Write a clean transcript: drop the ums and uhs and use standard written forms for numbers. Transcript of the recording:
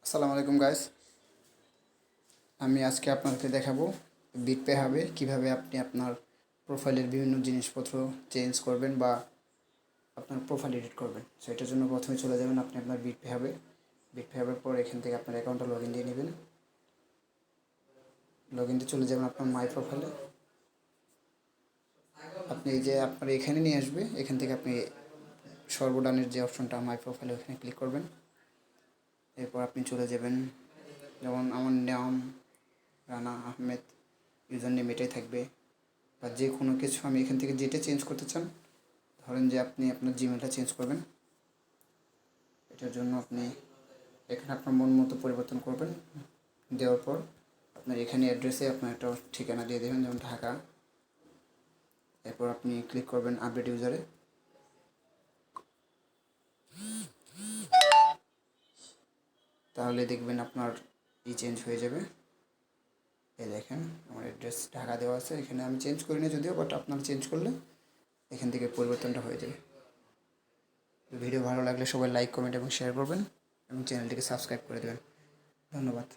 আসসালামু আলাইকুম গাইস। আমি আজকে আপনাদেরকে দেখাবো বিটপে হাবে কিভাবে আপনি আপনার প্রোফাইলের বিভিন্ন জিনিসপত্র চেঞ্জ করবেন বা আপনার প্রোফাইল এডিট করবেন। সো এটার জন্য প্রথমে চলে যাবেন আপনি আপনার বিটপে হাবের পর এখান থেকে আপনার অ্যাকাউন্টটা লগ ইন দিয়ে নেবেন। লগ ইন দিয়ে চলে যাবেন আপনার মাই প্রোফাইলে। আপনি এই যে আপনার এখানে নিয়ে আসবে, এখান থেকে আপনি সর্বডানের যে অপশনটা মাই প্রোফাইলে ওখানে ক্লিক করবেন। এরপর আপনি চলে যাবেন, যেমন আমার নাম রানা আহমেদ, ইউজার নেম এটাই থাকবে বা যে কোনো কিছু আমি এখান থেকে যেটা চেঞ্জ করতে চান, ধরেন যে আপনি আপনার জিমেলটা চেঞ্জ করবেন, এটার জন্য আপনি এখানে আপনার মন মতো পরিবর্তন করবেন। দেওয়ার পর আপনার এখানে অ্যাড্রেসে আপনার একটা ঠিকানা দিয়ে দেবেন, যেমন ঢাকা। এরপর আপনি ক্লিক করবেন আপডেট ইউজারে। তাহলে দেখবেন আপনার চেঞ্জ হয়ে যাবে। এই দেখেন আমার অ্যাড্রেস ঢাকা দেওয়া আছে, এখানে আমি চেঞ্জ করিনি যদিও, বাট আপনারা চেঞ্জ করলে এখান থেকে পরিবর্তনটা হয়ে যাবে। ভিডিও ভালো লাগলে সবাই লাইক কমেন্ট এবং শেয়ার করবেন এবং চ্যানেলটিকে সাবস্ক্রাইব করে দেবেন। ধন্যবাদ।